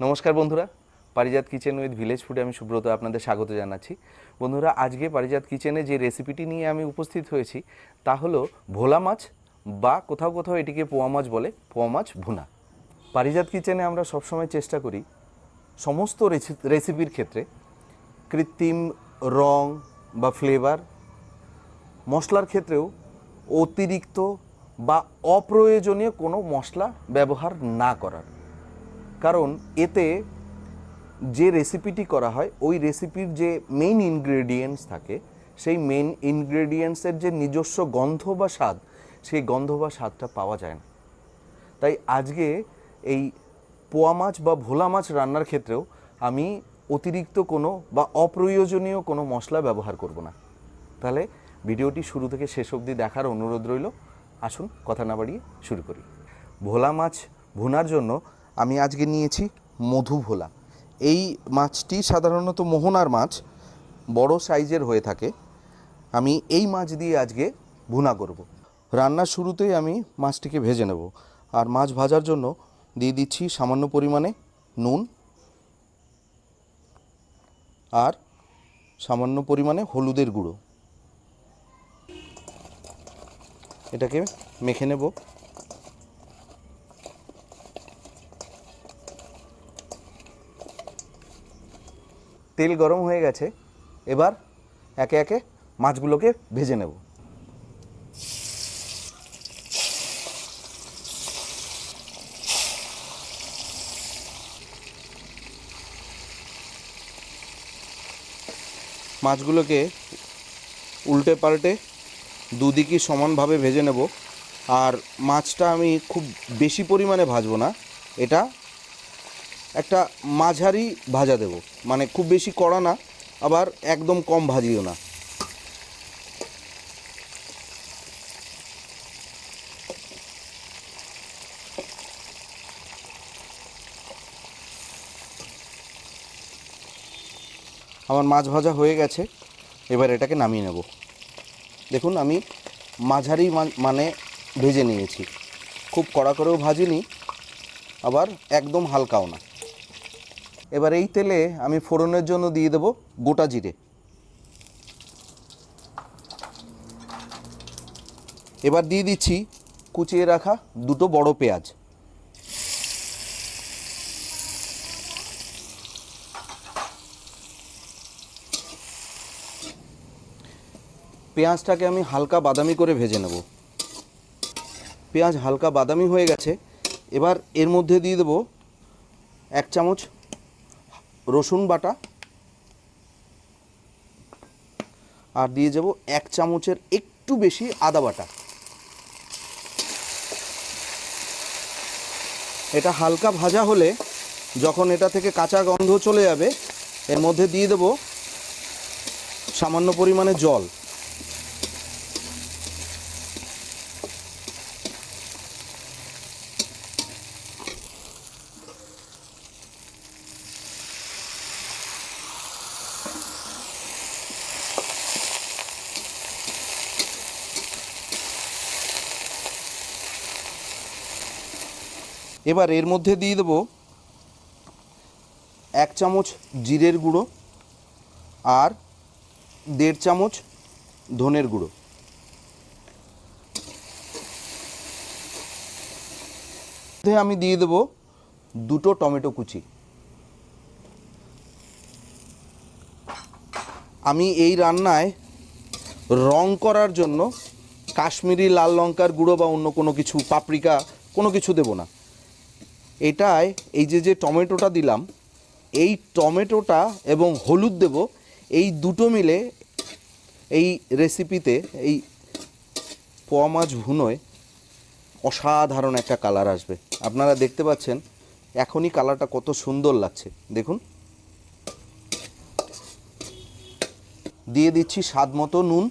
নমস্কার বন্ধুরা, পারিজাত kitchen with village ফুডে আমি সুব্রত আপনাদের স্বাগত জানাচ্ছি। বন্ধুরা, আজকে পারিজাত কিচেনে যে রেসিপিটি নিয়ে আমি উপস্থিত হয়েছি তা হলো ভোলা মাছ বা কোথাও কোথাও এটিকে পোয়া মাছ বলে, পোয়া মাছ ভুনা। পারিজাত কিচেনে আমরা সবসময় চেষ্টা করি সমস্ত রেসিপির ক্ষেত্রে কৃত্রিম রং বা ফ্লেভার, মশলার ক্ষেত্রেও অতিরিক্ত বা অপ্রয়োজনীয় কোনো মশলা ব্যবহার না করার। কারণ এতে যে রেসিপিটি করা হয় ওই রেসিপির যে মেইন ইনগ্রেডিয়েন্টস থাকে সেই মেইন ইনগ্রেডিয়েন্টসের যে নিজস্ব গন্ধ বা স্বাদ, সেই গন্ধ বা স্বাদটা পাওয়া যায় না। তাই আজকে এই পোয়া মাছ বা ভোলা মাছ রান্নার ক্ষেত্রেও আমি অতিরিক্ত কোনো বা অপ্রয়োজনীয় কোনো মশলা ব্যবহার করব না। তাহলে ভিডিওটি শুরু থেকে শেষ অবধি দেখার অনুরোধ রইল। আসুন কথা না বাড়িয়ে শুরু করি। ভোলা মাছ ভুনার জন্য আমি আজকে নিয়েছি মধু ভোলা। এই মাছটি সাধারণত মোহনার মাছ, বড় সাইজের হয়ে থাকে। আমি এই মাছ দিয়ে আজকে ভুনা করব। রান্নার শুরুতেই আমি মাছটিকে ভেজে নেব। আর মাছ ভাজার জন্য দিয়ে দিচ্ছি সামান্য পরিমাণে নুন আর সামান্য পরিমাণে হলুদের গুঁড়ো। এটাকে মেখে নেব। তেল গরম হয়ে গেছে, এবার একে একে মাছগুলোকে ভেজে নেব। মাছগুলোকে উল্টে পাল্টে দুদিকই সমানভাবে ভেজে নেব। আর মাছটা আমি খুব বেশি পরিমাণে ভাজবো না, এটা একটা মাঝারি ভাজা দেব, মানে খুব বেশি কড়া না, আবার একদম কম ভাজিও না। আমার মাছ ভাজা হয়ে গেছে, এবার এটাকে নামিয়ে নেব। দেখুন, আমি মাঝারি মানে ভেজে নিয়েছি, খুব কড়া করেও ভাজিনি, আবার একদম হালকাও না। এবার এই তেলে আমি ফোড়নের জন্য দিয়ে দেব গোটা জিরে। এবার দিয়ে দিচ্ছি কুচিয়ে রাখা দুটো বড় পেঁয়াজ। পেঁয়াজটাকে আমি হালকা বাদামি করে ভেজে নেব। পেঁয়াজ হালকা বাদামি হয়ে গেছে, এবার এর মধ্যে দিয়ে দেব 1 চামচ রসুন বাটা আর দিয়ে যাব 1 চামচের একটু বেশি আদা বাটা। এটা হালকা ভাজা হলে যখন এটা থেকে কাঁচা গন্ধ চলে যাবে, এর মধ্যে দিয়ে দেব সামান্য পরিমাণে জল। এবার এর মধ্যে দিয়ে দেব 1 চামচ জিরের গুঁড়ো আর 1.5 চামচ ধনের গুঁড়ো। আমি দিয়ে দেব 2টো টমেটো কুচি। আমি এই রান্নায় রং করার জন্য কাশ্মীরি লাল লঙ্কার গুঁড়ো বা অন্য কোনো কিছু, পাপরিকা, কোনো কিছু দেব না। এটায় এই যে টমেটোটা দিলাম, এই টমেটোটা এবং হলুদ দেব, এই দুটো মিলে এই রেসিপিতে, এই পোয়া মাছ ভুনোয় অসাধারণ একটা কালার আসবে। আপনারা দেখতে পাচ্ছেন এখনই কালারটা কত সুন্দর লাগছে, দেখুন। দিয়ে দিচ্ছি স্বাদ মতো নুন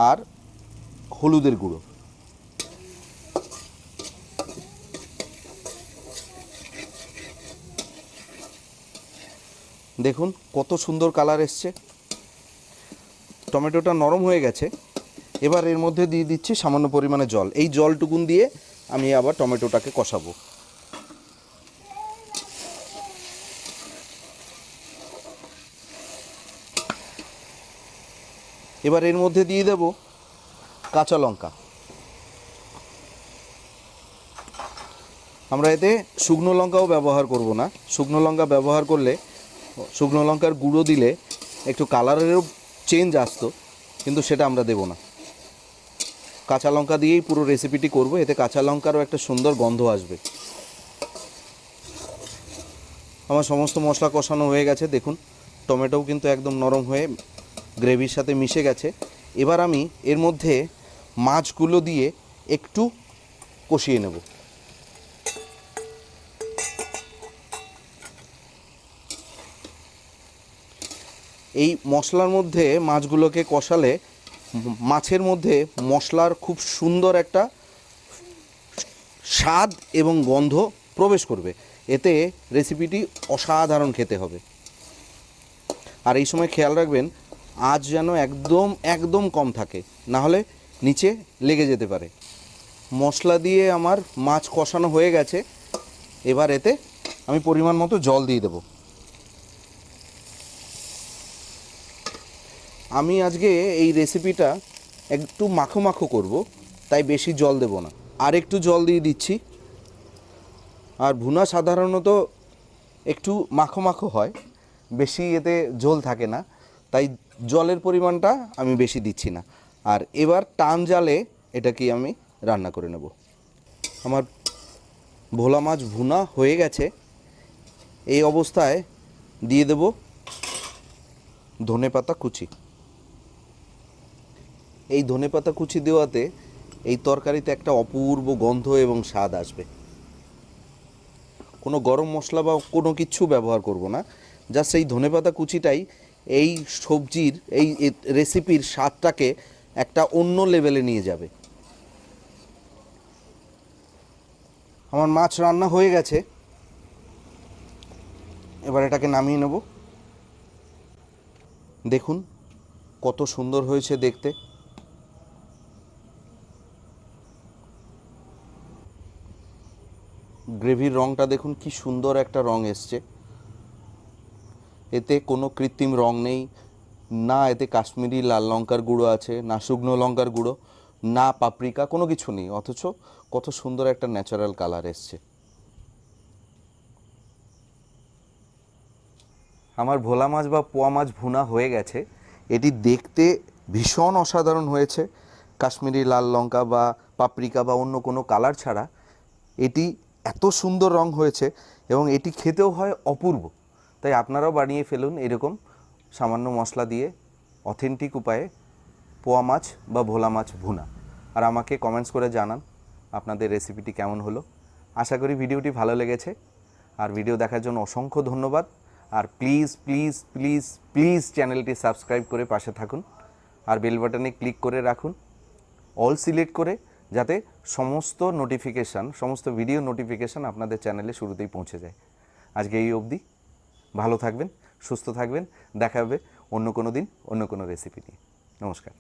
আর হলুদের গুঁড়ো। দেখুন কত সুন্দর কালার এসছে, টমেটোটা নরম হয়ে গেছে। এবার এর মধ্যে দিয়ে দিচ্ছি সামান্য পরিমাণে জল। এই জলটুকুন দিয়ে আমি আবার টমেটোটাকে কষাবো। এবার এর মধ্যে দিয়ে দেব কাঁচা লঙ্কা। আমরা এতে শুকনো লঙ্কাও ব্যবহার করব না। শুকনো লঙ্কা ব্যবহার করলে, শুকনো লঙ্কার গুঁড়ো দিলে একটু কালারেরও চেঞ্জ আসতো, কিন্তু সেটা আমরা দেব না। কাঁচা লঙ্কা দিয়েই পুরো রেসিপিটি করব, এতে কাঁচা লঙ্কারও একটা সুন্দর গন্ধ আসবে। আমার সমস্ত মশলা কষানো হয়ে গেছে, দেখুন টমেটোও কিন্তু একদম নরম হয়ে গ্রেভির সাথে মিশে গেছে। এবার আমি এর মধ্যে মাছগুলো দিয়ে একটু কষিয়ে নেব। এই মশলার মধ্যে মাছগুলোকে কষালে মাছের মধ্যে মশলার খুব সুন্দর একটা স্বাদ এবং গন্ধ প্রবেশ করবে, এতে রেসিপিটি অসাধারণ খেতে হবে। আর এই সময় খেয়াল রাখবেন আঁচ যেন একদম একদম কম থাকে, না হলে নিচে লেগে যেতে পারে। মশলা দিয়ে আমার মাছ কষানো হয়ে গেছে, এবার এতে আমি পরিমাণ মতো জল দিয়ে দেব। আমি আজকে এই রেসিপিটা একটু মাখো মাখো করব, তাই বেশি জল দেব না, আর একটু জল দিয়ে দিচ্ছি। আর ভুনা সাধারণত একটু মাখো মাখো হয়, বেশি এতে ঝোল থাকে না, তাই জলের পরিমাণটা আমি বেশি দিচ্ছি না। আর এবার টান জালে এটাকে আমি রান্না করে নেব। আমার ভোলা মাছ ভুনা হয়ে গেছে। এই অবস্থায় দিয়ে দেব ধনেপাতা কুচি। এই ধনেপাতা কুচি দেওয়াতে এই তরকারিতে একটা অপূর্ব গন্ধ এবং স্বাদ আসবে। কোনো গরম মশলা বা কোনো কিচ্ছু ব্যবহার করব না, জাস্ট এই ধনেপাতা কুচিটাই এই সবজির এই রেসিপির স্বাদটাকে একটা অন্য লেভেলে নিয়ে যাবে। আমার মাছ রান্না হয়ে গেছে, এবার এটাকে নামিয়ে নেব। দেখুন কত সুন্দর হয়েছে দেখতে। গ্রেভির রঙটা দেখুন কি সুন্দর একটা রং এসছে। এতে কোনো কৃত্রিম রং নেই, না এতে কাশ্মীরি লাল লঙ্কার গুঁড়ো আছে, না শুকনো লঙ্কার গুঁড়ো, না পাপরিকা, কোনো কিছু নেই, অথচ কত সুন্দর একটা ন্যাচারাল কালার এসছে। আমার ভোলা মাছ বা পোয়া মাছ ভুনা হয়ে গেছে। এটি দেখতে ভীষণ অসাধারণ হয়েছে। কাশ্মীরি লাল লঙ্কা বা পাপরিকা বা অন্য কোনো কালার ছাড়া এটি এত সুন্দর রং হয়েছে এবং এটি খেতেও হয় অপূর্ব। তাই আপনারাও বানিয়ে ফেলুন এরকম সামান্য মশলা দিয়ে অথেন্টিক উপায়ে পোয়া মাছ বা ভোলা মাছ ভুনা, আর আমাকে কমেন্টস করে জানান আপনাদের রেসিপিটি কেমন হলো। আশা করি ভিডিওটি ভালো লেগেছে, আর ভিডিও দেখার জন্য অসংখ্য ধন্যবাদ। আর প্লিজ প্লিজ প্লিজ প্লিজ চ্যানেলটি সাবস্ক্রাইব করে পাশে থাকুন, আর বেল বাটনে ক্লিক করে রাখুন অল সিলেক্ট করে, যাতে সমস্ত নোটিফিকেশান, সমস্ত ভিডিও নোটিফিকেশান আপনাদের চ্যানেলে শুরুতেই পৌঁছে যায়। আজকে এই অবধি, ভালো থাকবেন, সুস্থ থাকবেন, দেখা হবে অন্য কোনো দিন অন্য কোনো রেসিপি নিয়ে। নমস্কার।